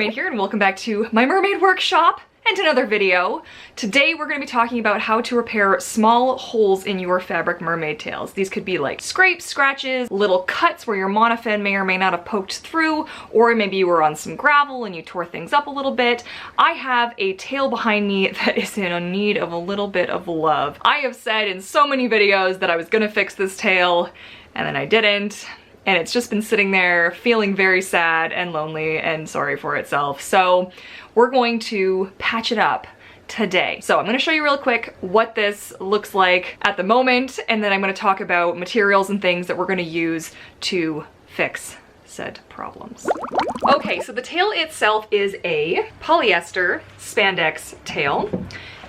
Mermaid here, and welcome back to my mermaid workshop and another video. Today we're going to be talking about how to repair small holes in your fabric mermaid tails. These could be like scrapes, scratches, little cuts where your monofin may or may not have poked through, or maybe you were on some gravel and you tore things up a little bit. I have a tail behind me that is in need of a little bit of love. I have said in so many videos that I was going to fix this tail, and then I didn't. And it's just been sitting there feeling very sad and lonely and sorry for itself. So we're going to patch it up today. So I'm going to show you real quick what this looks like at the moment, and then I'm going to talk about materials and things that we're going to use to fix said problems. Okay, so the tail itself is a polyester spandex tail.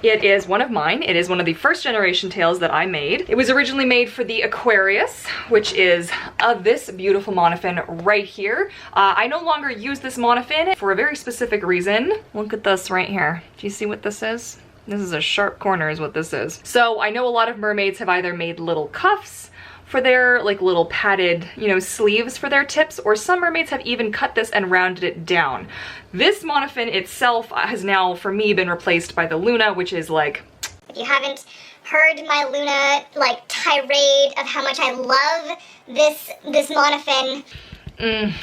It is one of mine. It is one of the first generation tails that I made. It was originally made for the Aquarius, which is this beautiful monofin right here. I no longer use this monofin for a very specific reason. Look at this right here. Do you see what this is? This is a sharp corner is what this is. So I know a lot of mermaids have either made little cuffs for their like little padded, you know, sleeves for their tips, or some mermaids have even cut this and rounded it down. This monofin itself has now, for me, been replaced by the Luna, which is like... If you haven't heard my Luna, like, tirade of how much I love this monofin...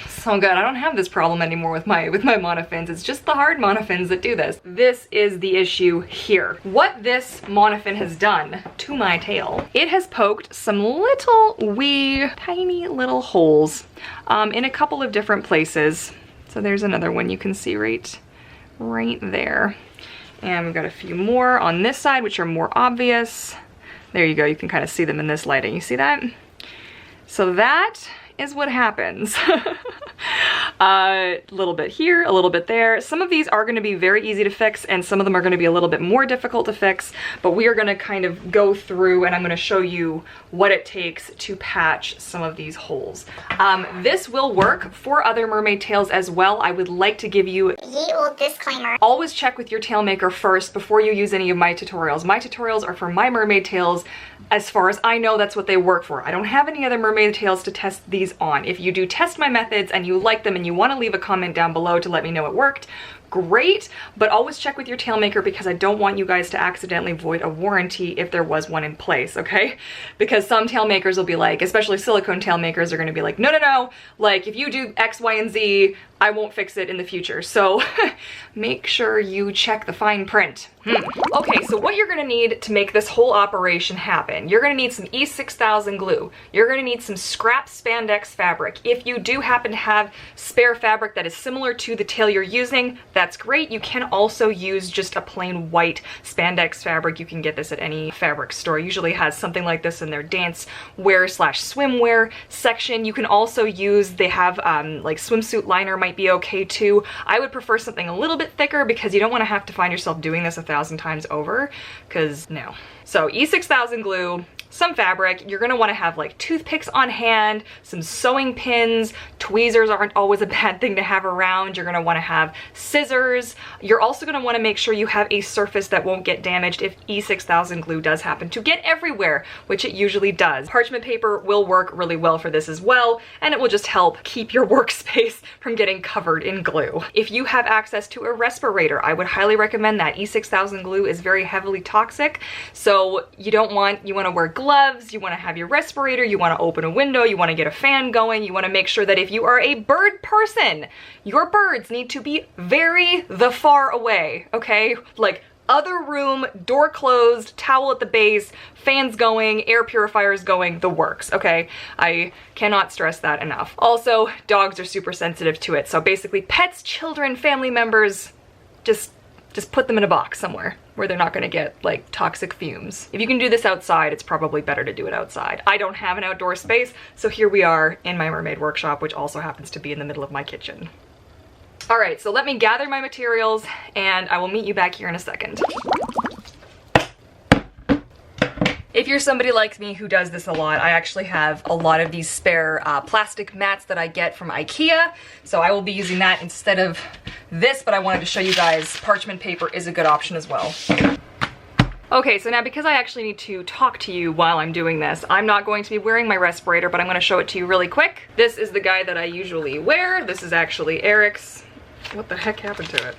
So good. I don't have this problem anymore with my monofins. It's just the hard monofins that do this. This is the issue here. What this monofin has done to my tail, it has poked some little wee tiny little holes in a couple of different places. So there's another one you can see right there. And we've got a few more on this side, which are more obvious. There you go. You can kind of see them in this lighting. You see that? So that is what happens. A little bit here, a little bit there. Some of these are going to be very easy to fix, and some of them are going to be a little bit more difficult to fix, but we are going to kind of go through and I'm going to show you what it takes to patch some of these holes. This will work for other mermaid tails as well. I would like to give you ye old disclaimer. Always check with your tail maker first before you use any of my tutorials. My tutorials are for my mermaid tails. As far as I know, that's what they work for. I don't have any other mermaid tails to test these on. If you do test my methods and you like them and you want to leave a comment down below to let me know it worked, great, but always check with your tail maker because I don't want you guys to accidentally void a warranty if there was one in place, okay? Because some tail makers will be like, especially silicone tail makers are going to be like, no, no, no, like if you do X, Y, and Z, I won't fix it in the future. So make sure you check the fine print. Okay, so what you're gonna need to make this whole operation happen, you're gonna need some E6000 glue. You're gonna need some scrap spandex fabric. If you do happen to have spare fabric that is similar to the tail you're using, that's great. You can also use just a plain white spandex fabric. You can get this at any fabric store. It usually has something like this in their dance wear / swimwear section. You can also use, they have like swimsuit liner might be okay too. I would prefer something a little bit thicker because you don't want to have to find yourself doing this 1,000 times over, because no. So E6000 glue, some fabric. You're gonna wanna have like toothpicks on hand, some sewing pins. Tweezers aren't always a bad thing to have around. You're gonna wanna have scissors. You're also gonna wanna make sure you have a surface that won't get damaged if E6000 glue does happen to get everywhere, which it usually does. Parchment paper will work really well for this as well, and it will just help keep your workspace from getting covered in glue. If you have access to a respirator, I would highly recommend that. E6000 glue is very heavily toxic, so you wanna wear gloves, you want to have your respirator, you want to open a window, you want to get a fan going, you want to make sure that if you are a bird person, your birds need to be very far away, okay? Like other room, door closed, towel at the base, fans going, air purifiers going, the works, okay? I cannot stress that enough. Also, dogs are super sensitive to it, so basically pets, children, family members, just put them in a box somewhere where they're not gonna get like toxic fumes. If you can do this outside, it's probably better to do it outside. I don't have an outdoor space, so here we are in my mermaid workshop, which also happens to be in the middle of my kitchen. All right, so let me gather my materials and I will meet you back here in a second. If you're somebody like me who does this a lot, I actually have a lot of these spare plastic mats that I get from IKEA, so I will be using that instead of this, but I wanted to show you guys parchment paper is a good option as well. Okay, so now because I actually need to talk to you while I'm doing this, I'm not going to be wearing my respirator, but I'm going to show it to you really quick. This is the guy that I usually wear. This is actually Eric's. What the heck happened to it?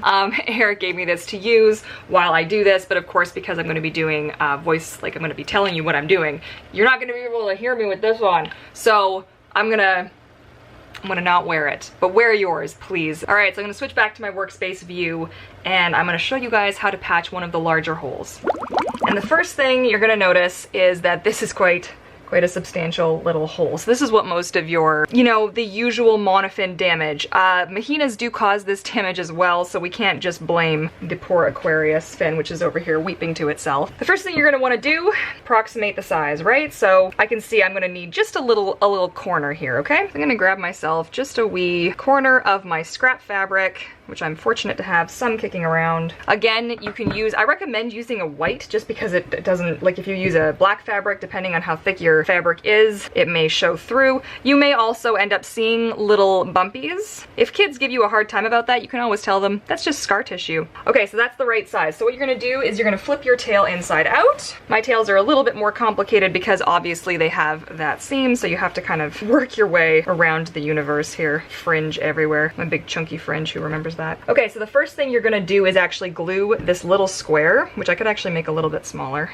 Eric gave me this to use while I do this, but of course, because I'm gonna be doing voice, like I'm gonna be telling you what I'm doing, you're not gonna be able to hear me with this on. So I'm gonna not wear it, but wear yours, please. All right, so I'm gonna switch back to my workspace view, and I'm gonna show you guys how to patch one of the larger holes. And the first thing you're gonna notice is that this is quite a substantial little hole. So this is what most of your, you know, the usual monofin damage. Mahinas do cause this damage as well, so we can't just blame the poor Aquarius fin, which is over here weeping to itself. The first thing you're gonna wanna do, approximate the size, right? So I can see I'm gonna need just a little corner here, okay? I'm gonna grab myself just a wee corner of my scrap fabric, which I'm fortunate to have some kicking around. Again, you can use, I recommend using a white just because it doesn't, like if you use a black fabric, depending on how thick your fabric is, it may show through. You may also end up seeing little bumpies. If kids give you a hard time about that, you can always tell them that's just scar tissue. Okay, so that's the right size. So what you're gonna do is you're gonna flip your tail inside out. My tails are a little bit more complicated because obviously they have that seam, so you have to kind of work your way around the universe here. Fringe everywhere. My big chunky fringe, who remembers that? Okay, so the first thing you're gonna do is actually glue this little square, which I could actually make a little bit smaller.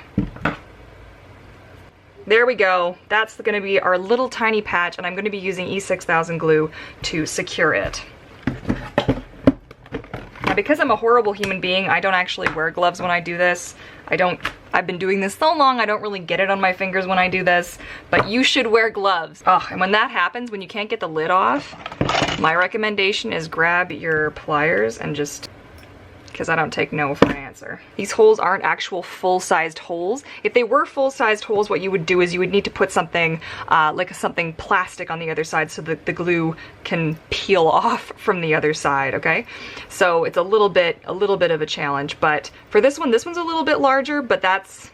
There we go. That's gonna be our little tiny patch, and I'm gonna be using E6000 glue to secure it. Now, because I'm a horrible human being, I don't actually wear gloves when I do this. I've been doing this so long, I don't really get it on my fingers when I do this, but you should wear gloves. Oh, and when that happens, when you can't get the lid off, my recommendation is grab your pliers and just, because I don't take no for an answer. These holes aren't actual full-sized holes. If they were full-sized holes, what you would do is you would need to put something like something plastic on the other side so that the glue can peel off from the other side, okay? So it's a little bit of a challenge, but for this one's a little bit larger, but that's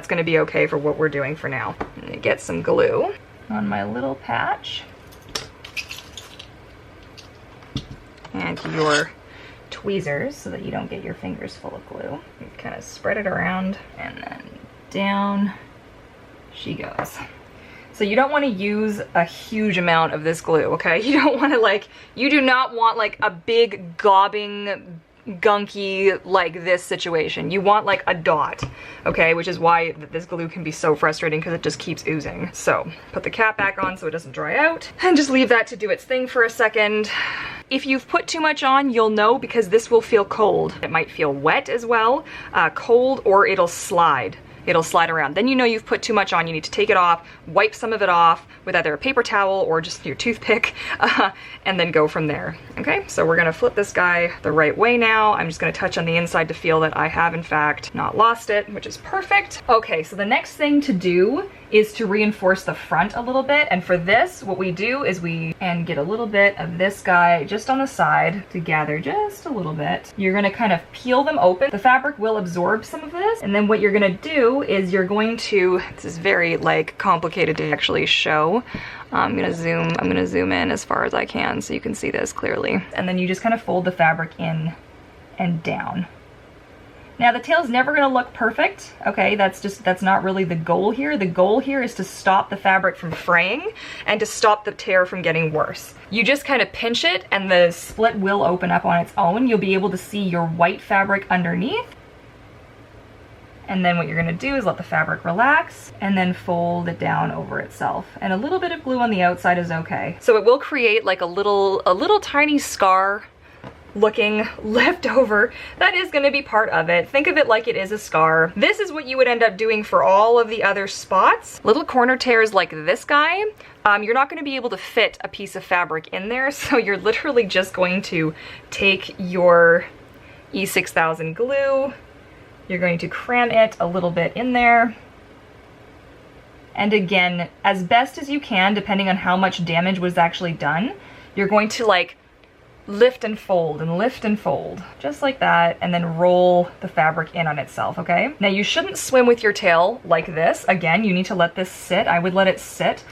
gonna be okay for what we're doing for now. I'm gonna get some glue on my little patch. And your tweezers so that you don't get your fingers full of glue. You kind of spread it around and then down she goes. So you don't want to use a huge amount of this glue, okay? You don't want to you do not want like a big gobbing gunky like this situation. You want like a dot, okay? Which is why this glue can be so frustrating because it just keeps oozing. So put the cap back on so it doesn't dry out and just leave that to do its thing for a second. If you've put too much on, you'll know because this will feel cold. It might feel wet as well, cold, or it'll slide. It'll slide around. Then you know you've put too much on. You need to take it off, wipe some of it off with either a paper towel or just your toothpick, and then go from there. Okay, so we're gonna flip this guy the right way now. I'm just gonna touch on the inside to feel that I have in fact not lost it, which is perfect. Okay, so the next thing to do is to reinforce the front a little bit. And for this, what we do is we get a little bit of this guy just on the side to gather just a little bit. You're gonna kind of peel them open. The fabric will absorb some of this. And then what you're gonna do is you're going to, this is very complicated to actually show. I'm gonna zoom in as far as I can so you can see this clearly. And then you just kind of fold the fabric in and down. Now the tail's never gonna look perfect, okay? That's not really the goal here. The goal here is to stop the fabric from fraying and to stop the tear from getting worse. You just kind of pinch it and the split will open up on its own. You'll be able to see your white fabric underneath. And then what you're gonna do is let the fabric relax and then fold it down over itself. And a little bit of glue on the outside is okay. So it will create like a little tiny scar looking leftover. That is going to be part of it. Think of it like it is a scar. This is what you would end up doing for all of the other spots. Little corner tears like this guy, you're not going to be able to fit a piece of fabric in there, so you're literally just going to take your E6000 glue, you're going to cram it a little bit in there, and again, as best as you can, depending on how much damage was actually done, you're going to lift and fold, just like that, and then roll the fabric in on itself, okay? Now you shouldn't swim with your tail like this. Again, you need to let this sit. I would let it sit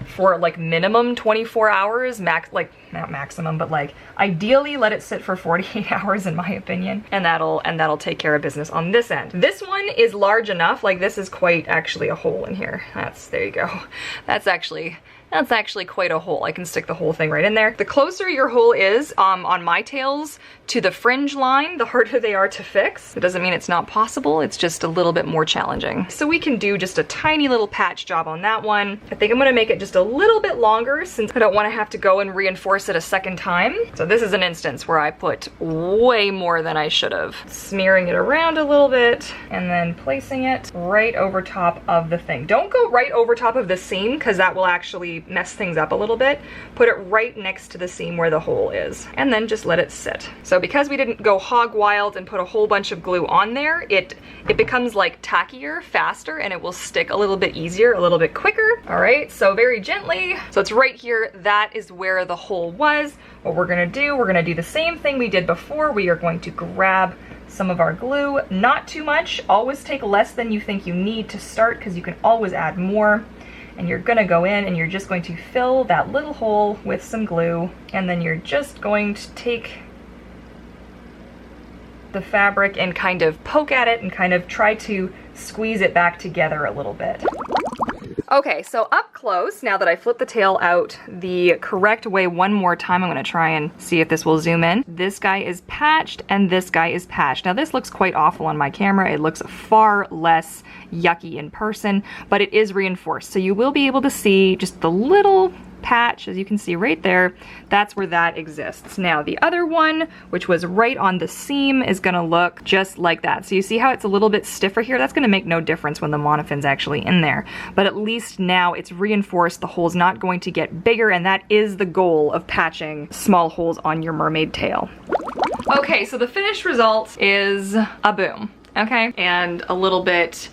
for minimum 24 hours, max not maximum, but like ideally let it sit for 48 hours in my opinion, and that'll take care of business on this end. This one is large enough, like this is quite actually a hole in here. There you go. That's actually quite a hole. I can stick the whole thing right in there. The closer your hole is on my tails to the fringe line, the harder they are to fix. It doesn't mean it's not possible, it's just a little bit more challenging. So we can do just a tiny little patch job on that one. I think I'm gonna make it just a little bit longer since I don't wanna have to go and reinforce it a second time. So this is an instance where I put way more than I should have. Smearing it around a little bit and then placing it right over top of the thing. Don't go right over top of the seam because that will actually mess things up a little bit. Put it right next to the seam where the hole is, and then just let it sit. So because we didn't go hog wild and put a whole bunch of glue on there, it becomes like tackier, faster, and it will stick a little bit easier, a little bit quicker. All right, so very gently. So it's right here, that is where the hole was. What we're gonna do the same thing we did before. We are going to grab some of our glue, not too much. Always take less than you think you need to start because you can always add more. And you're gonna go in and you're just going to fill that little hole with some glue, and then you're just going to take the fabric and kind of poke at it and kind of try to squeeze it back together a little bit. Okay, so up close, now that I flipped the tail out the correct way one more time, I'm gonna try and see if this will zoom in. This guy is patched and this guy is patched. Now this looks quite awful on my camera. It looks far less yucky in person, but it is reinforced. So you will be able to see just the little patch, as you can see right there, that's where that exists. Now the other one, which was right on the seam, is gonna look just like that. So you see how it's a little bit stiffer here? That's gonna make no difference when the monofin's actually in there. But at least now it's reinforced, the hole's not going to get bigger, and that is the goal of patching small holes on your mermaid tail. Okay, so the finished result is a boom, okay? And a little bit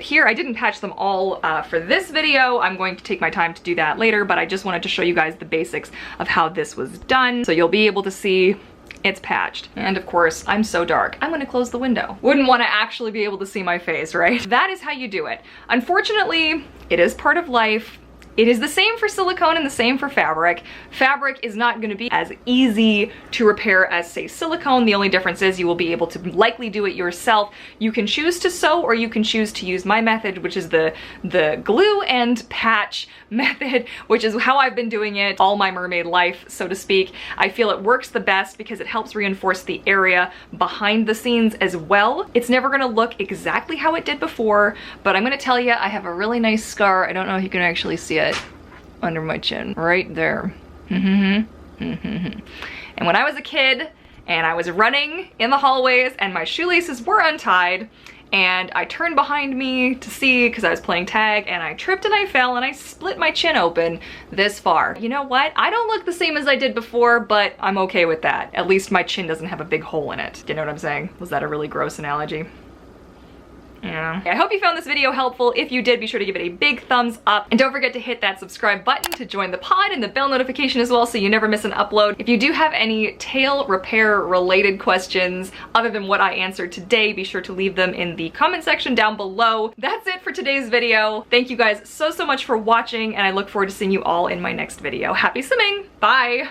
here. I didn't patch them all for this video. I'm going to take my time to do that later, but I just wanted to show you guys the basics of how this was done. So you'll be able to see it's patched. And of course, I'm so dark, I'm gonna close the window. Wouldn't wanna actually be able to see my face, right? That is how you do it. Unfortunately, it is part of life. It is the same for silicone and the same for fabric. Fabric is not gonna be as easy to repair as, say, silicone. The only difference is you will be able to likely do it yourself. You can choose to sew, or you can choose to use my method, which is the glue and patch method, which is how I've been doing it all my mermaid life, so to speak. I feel it works the best because it helps reinforce the area behind the scenes as well. It's never gonna look exactly how it did before, but I'm gonna tell you, I have a really nice scar. I don't know if you can actually see it under my chin, right there. And when I was a kid and I was running in the hallways and my shoelaces were untied, and I turned behind me to see because I was playing tag, and I tripped and I fell and I split my chin open this far. You know what? I don't look the same as I did before, but I'm okay with that. At least my chin doesn't have a big hole in it. You know what I'm saying? Was that a really gross analogy? Yeah. I hope you found this video helpful. If you did, be sure to give it a big thumbs up. And don't forget to hit that subscribe button to join the pod and the bell notification as well so you never miss an upload. If you do have any tail repair related questions other than what I answered today, be sure to leave them in the comment section down below. That's it for today's video. Thank you guys so much for watching, and I look forward to seeing you all in my next video. Happy swimming! Bye!